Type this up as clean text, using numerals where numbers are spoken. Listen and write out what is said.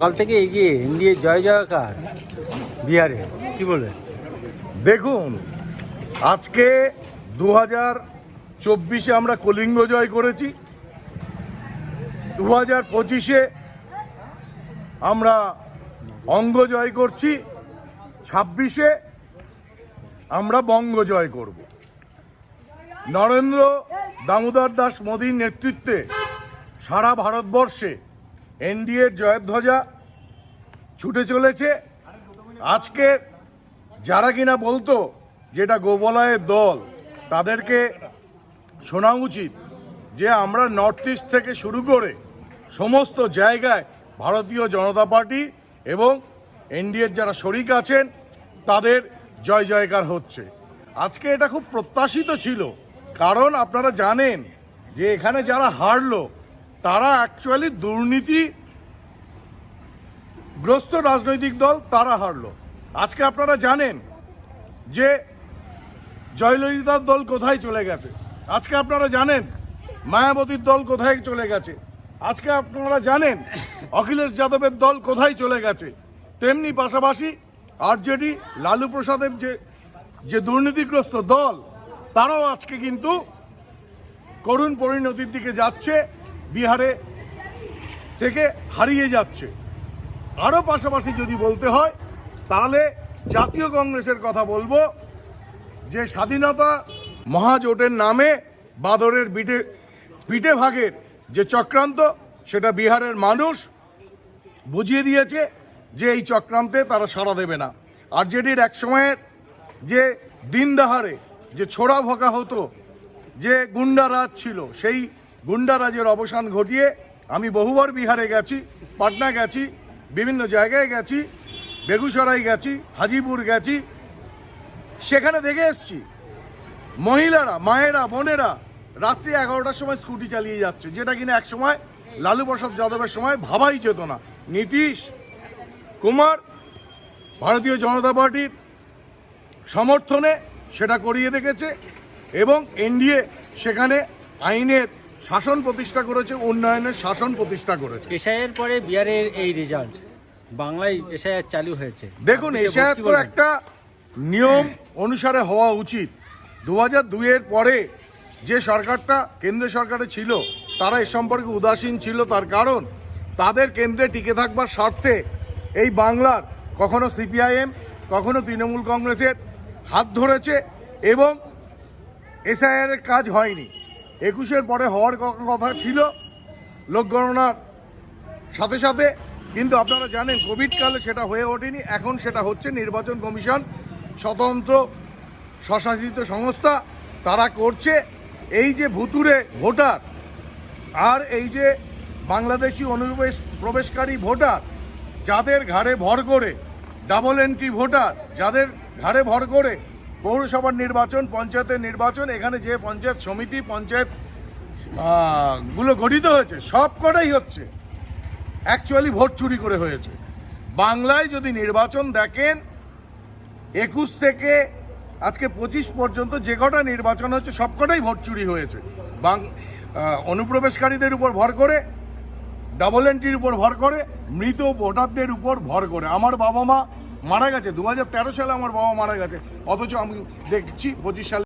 সকাল থেকে এগিয়ে এনডিএ জয় জয়কার বিহারে, কি বলবে? দেখুন, আজকে 2024-এ আমরা কলিঙ্গ জয় করেছি, 2025-এ আমরা অঙ্গ জয় করছি, 26-এ আমরা বঙ্গ জয় করব। নরেন্দ্র দামোদর দাস মোদীর নেতৃত্বে সারা ভারতবর্ষে এনডিএর জয়ধ্বজা ছুটে চলেছে। আজকে যারা কিনা বলতো যেটা গোবলায়ের দল, তাদেরকে শোনা উচিত যে আমরা নর্থ ইস্ট থেকে শুরু করে সমস্ত জায়গায় ভারতীয় জনতা পার্টি এবং এনডিএর যারা শরিক আছেন তাদের জয় জয়কার হচ্ছে। আজকে এটা খুব প্রত্যাশিত ছিল, কারণ আপনারা জানেন যে এখানে যারা হারলো তারা অ্যাকচুয়ালি দুর্নীতিগ্রস্ত রাজনৈতিক দল, তারা হারলো। আজকে আপনারা জানেন যে জয়ললিতার দল কোথায় চলে গেছে, আজকে আপনারা জানেন মায়াবতীর দল কোথায় চলে গেছে, আজকে আপনারা জানেন অখিলেশ যাদবের দল কোথায় চলে গেছে। তেমনি পাশাপাশি আরজেডি লালু প্রসাদের যে দুর্নীতিগ্রস্ত দল, তারাও আজকে কিন্তু করুণ পরিণতির দিকে যাচ্ছে, বিহারে থেকে হারিয়ে যাচ্ছে। আরও পাশাপাশি যদি বলতে হয় তাহলে জাতীয় কংগ্রেসের কথা বলবো, যে স্বাধীনতা মহাজোটের নামে বাদরের পিঠে ভাগের যে চক্রান্ত, সেটা বিহারের মানুষ বুঝিয়ে দিয়েছে যে এই চক্রান্তে তারা সাড়া দেবে না। আরজেডির এক সময়ের যে দিনদাহারে যে ছোড়া ভোকা হতো, যে গুন্ডারাজ ছিল, সেই গুন্ডারাজের অবসান ঘটিয়ে আমি বহুবার বিহারে গেছি, পাটনা গেছি, বিভিন্ন জায়গায় গেছি, বেগুসরাই গেছি, হাজিপুর গেছি, সেখানে দেখে এসছি মহিলারা, মায়েরা, বোনেরা রাত্রি 11টার সময় স্কুটি চালিয়ে যাচ্ছে, যেটা কিনা এক সময় লালু প্রসাদ যাদবের সময় ভাবাই যেত না। নীতিশ কুমার ভারতীয় জনতা পার্টির সমর্থনে সেটা করিয়ে দেখেছে এবং এনডিএ সেখানে আইনের শাসন প্রতিষ্ঠা করেছে, উন্নয়নের শাসন প্রতিষ্ঠা করেছে। এসআইয়ের পরে বিহারের এই রেজাল্ট, বাংলায় এসআইআর চালু হয়েছে। দেখুন, এসআইআর তো একটা নিয়ম অনুসারে হওয়া উচিত। 2002-এর পরে যে সরকারটা কেন্দ্র সরকারে ছিল তারা এ সম্পর্কে উদাসীন ছিল, তার কারণ তাদের কেন্দ্রে টিকে থাকবার স্বার্থে এই বাংলার কখনো সিপিআইএম, কখনো তৃণমূল কংগ্রেসের হাত ধরেছে এবং এসআইআরের কাজ হয়নি। 21-এর পরে হওয়ার কথা ছিল লোকগণনার সাথে সাথে, কিন্তু আপনারা জানেন কোভিডকালে সেটা হয়ে ওঠেনি। এখন সেটা হচ্ছে। নির্বাচন কমিশন স্বতন্ত্র স্বশাসিত সংস্থা, তারা করছে। এই যে ভুতুরে ভোটার আর এই যে বাংলাদেশি অনুপ্রবেশকারী ভোটার, যাদের ঘাড়ে ভর করে ডাবল এন্ট্রি ভোটার, যাদের ঘাড়ে ভর করে পৌরসভার নির্বাচন, পঞ্চায়েতের নির্বাচন, এখানে যে পঞ্চায়েত সমিতি, পঞ্চায়েত গুলো গঠিত হয়েছে, সব কটাই হচ্ছে অ্যাকচুয়ালি ভোট চুরি করে হয়েছে। বাংলায় যদি নির্বাচন দেখেন 21 থেকে আজকে 25 পর্যন্ত যে কটা নির্বাচন হচ্ছে সব কটাই ভোট চুরি হয়েছে। অনুপ্রবেশকারীদের উপর ভর করে, ডাবল এন্ট্রির উপর ভর করে, মৃত ভোটারদের উপর ভর করে। আমার বাবা মা মারা গেছে 2013 সালে, আমার বাবা মারা গেছে, অথচ আমি দেখছি 25 সালে